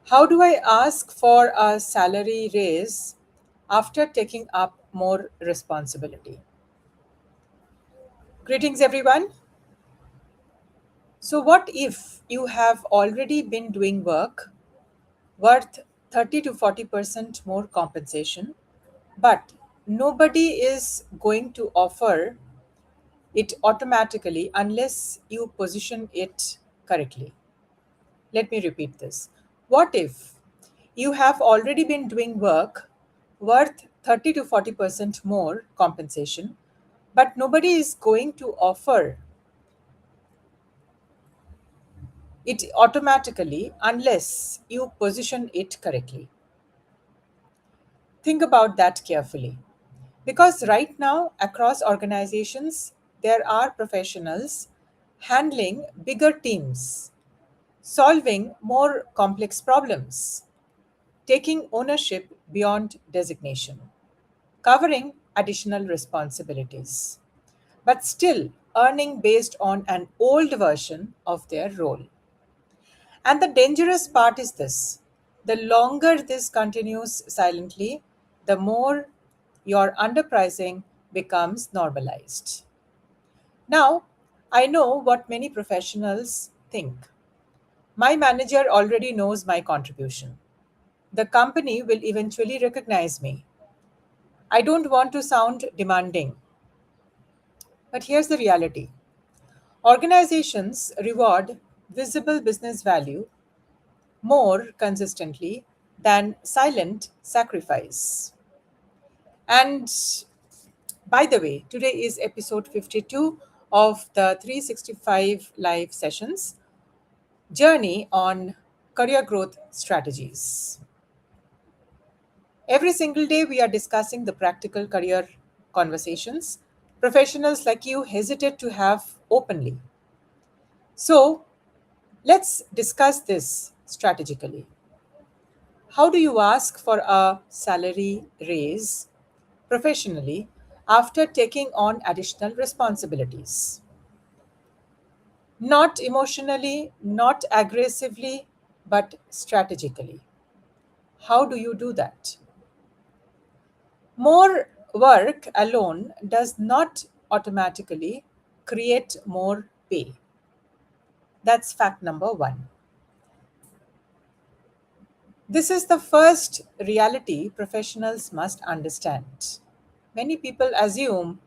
How do I ask for a salary raise after taking up more responsibility? Greetings, everyone. So, what if you have already been doing work worth 30 to 40% more compensation, but nobody is going to offer it automatically unless you position it correctly? Let me repeat this. What if you have already been doing work worth 30 to 40% more compensation, but nobody is going to offer it automatically unless you position it correctly? Think about that carefully. Because right now, across organizations, there are professionals handling bigger teams, solving more complex problems, taking ownership beyond designation, covering additional responsibilities, but still earning based on an old version of their role. And the dangerous part is this: the longer this continues silently, the more your underpricing becomes normalized. Now, I know what many professionals think. My manager already knows my contribution. The company will eventually recognize me. I don't want to sound demanding, but here's the reality: organizations reward visible business value more consistently than silent sacrifice. And by the way, today is episode 52 of the 365 live sessions journey on career growth strategies. Every single day, we are discussing the practical career conversations professionals like you hesitate to have openly. So, let's discuss this strategically. How do you ask for a salary raise professionally after taking on additional responsibilities? Not emotionally, not aggressively, but strategically. How do you do that? More work alone does not automatically create more pay. That's fact number one. This is the first reality professionals must understand. Many people assume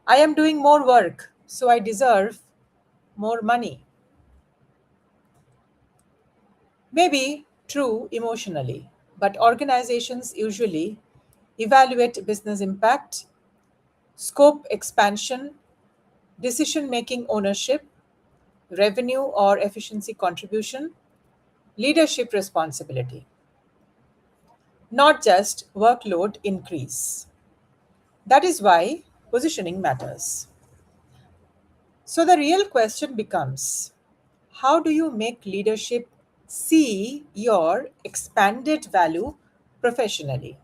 I am doing more work, so I deserve more money. Maybe true emotionally, but organizations usually evaluate business impact, scope expansion, decision making ownership, revenue or efficiency contribution, leadership responsibility, not just workload increase. That is why positioning matters. So the real question becomes, how do you make leadership see your expanded value professionally?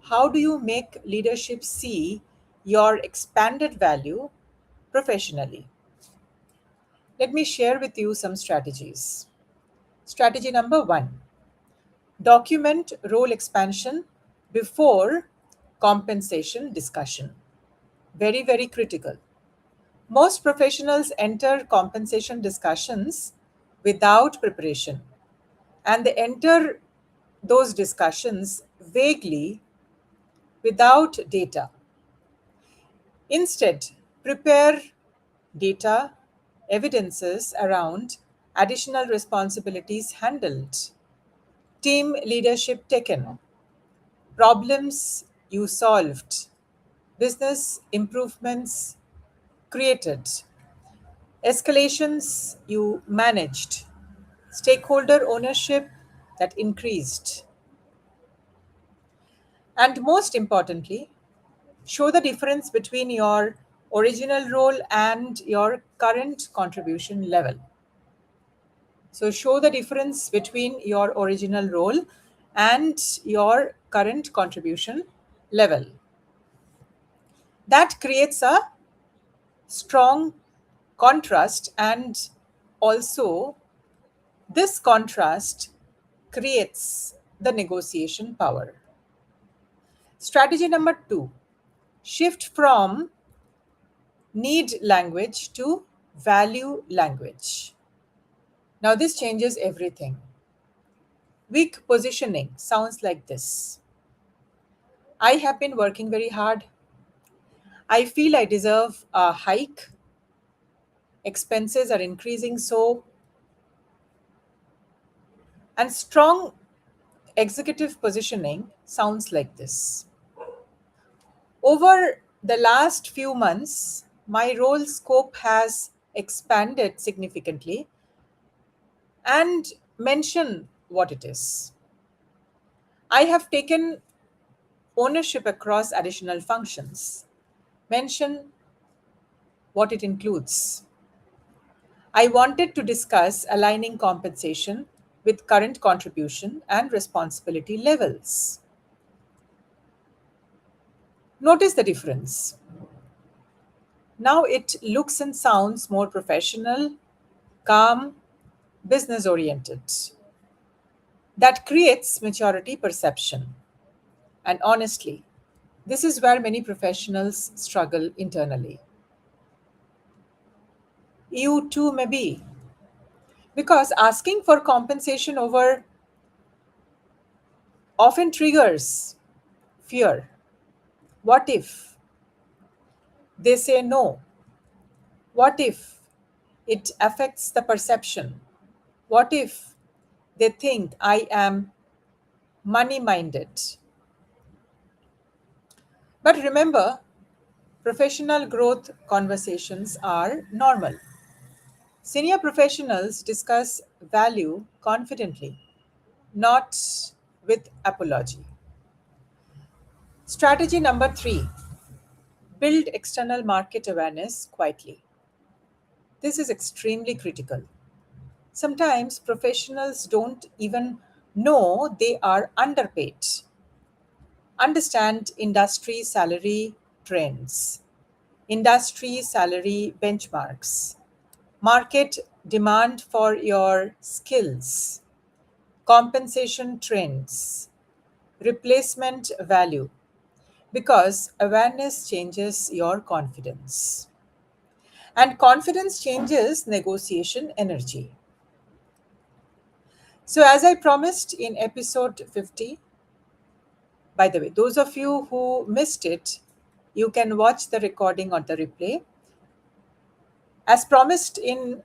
How do you make leadership see your expanded value professionally? Let me share with you some strategies. Strategy number one: document role expansion before compensation discussion. Very, very critical. Most professionals enter compensation discussions without preparation, and they enter those discussions vaguely without data. Instead, prepare data, evidences around additional responsibilities handled, team leadership taken, problems you solved, business improvements created, escalations you managed, stakeholder ownership that increased, and most importantly, show the difference between your original role and your current contribution level. So, show the difference between your original role and your current contribution level. That creates a strong contrast, and also this contrast creates the negotiation power. Strategy number two, shift from need language to value language. Now, this changes everything. Weak positioning sounds like this: I have been working very hard. I feel I deserve a hike. Expenses are increasing so. And strong executive positioning sounds like this: over the last few months, my role scope has expanded significantly, and mention what it is. I have taken ownership across additional functions. Mention what it includes. I wanted to discuss aligning compensation with current contribution and responsibility levels. Notice the difference. Now it looks and sounds more professional, calm, business oriented. That creates maturity perception. And honestly, this is where many professionals struggle internally. You too may be. Because asking for compensation over often triggers fear. What if they say no? What if it affects the perception? What if they think I am money minded? But remember, professional growth conversations are normal. Senior professionals discuss value confidently, not with apology. Strategy number three, build external market awareness quietly. This is extremely critical. Sometimes professionals don't even know they are underpaid. Understand industry salary trends, industry salary benchmarks, market demand for your skills, compensation trends, replacement value, because awareness changes your confidence. And confidence changes negotiation energy. So, as I promised in episode 50, by the way, those of you who missed it, you can watch the recording or the replay. As promised in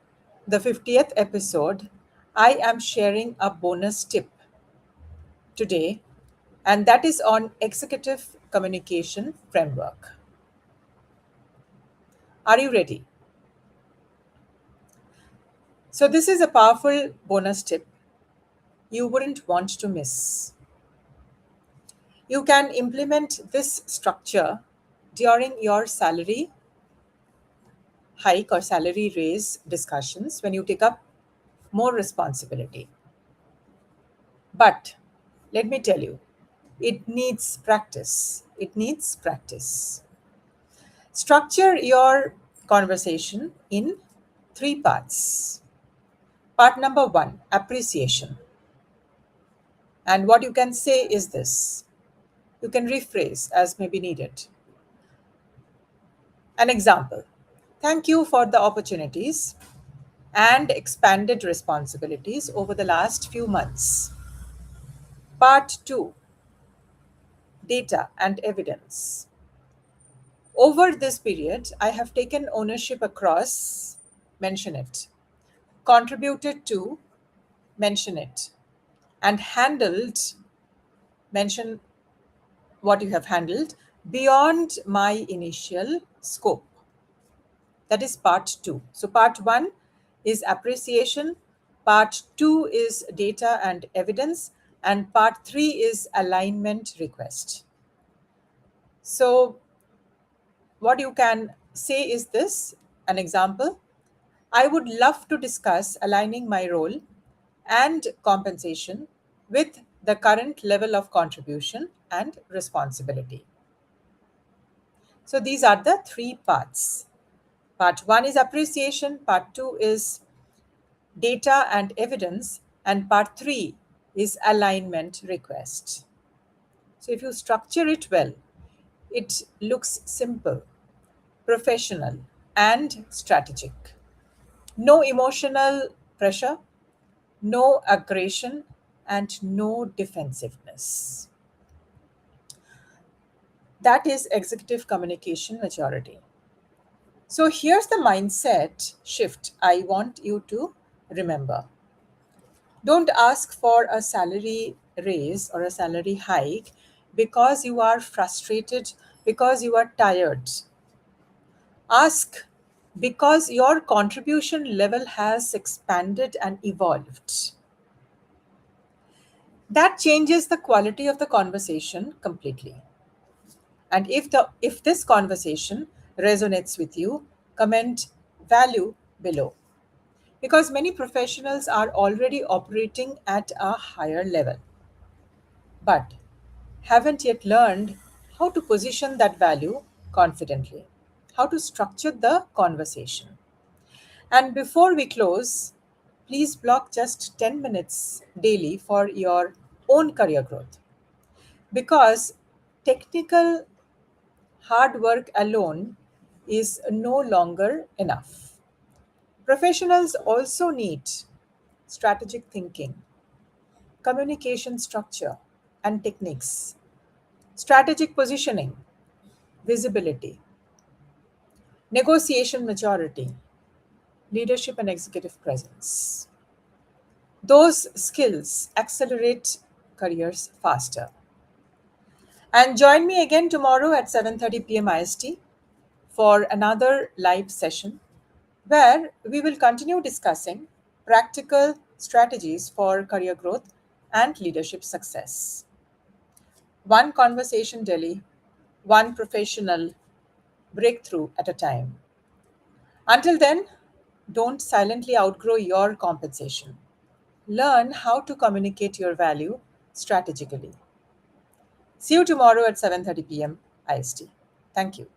the 50th episode, I am sharing a bonus tip today, and that is on executive communication framework. Are you ready? So, this is a powerful bonus tip you wouldn't want to miss. You can implement this structure during your salary hike or salary raise discussions when you take up more responsibility. But let me tell you, it needs practice. It needs practice. Structure your conversation in three parts. Part number one, appreciation. And what you can say is this: you can rephrase as may be needed. An example: thank you for the opportunities and expanded responsibilities over the last few months. Part two, data and evidence. Over this period, I have taken ownership across, mention it, contributed to, mention it, and handled, mention what you have handled, beyond my initial scope. That is part two. So, part one is appreciation, part two is data and evidence, and part three is alignment request. So, what you can say is this: an example, I would love to discuss aligning my role and compensation with the current level of contribution and responsibility. So these are the three parts. Part one is appreciation, part two is data and evidence, and part three is alignment request. So if you structure it well, it looks simple, professional, and strategic. No emotional pressure, no aggression, and no defensiveness. That is executive communication maturity. So here's the mindset shift I want you to remember. Don't ask for a salary raise or a salary hike because you are frustrated, because you are tired. Ask because your contribution level has expanded and evolved. That changes the quality of the conversation completely. And if this conversation resonates with you, comment value below. Because many professionals are already operating at a higher level, but haven't yet learned how to position that value confidently, how to structure the conversation. And before we close, please block just 10 minutes daily for your own career growth. Because technical hard work alone is no longer enough. Professionals also need strategic thinking, communication structure and techniques, strategic positioning, visibility, negotiation maturity, leadership and executive presence. Those skills accelerate careers faster. And join me again tomorrow at 7:30 p.m. IST for another live session where we will continue discussing practical strategies for career growth and leadership success. One conversation daily, one professional breakthrough at a time. Until then, don't silently outgrow your compensation. Learn how to communicate your value strategically. See you tomorrow at 7:30 p.m. IST. Thank you.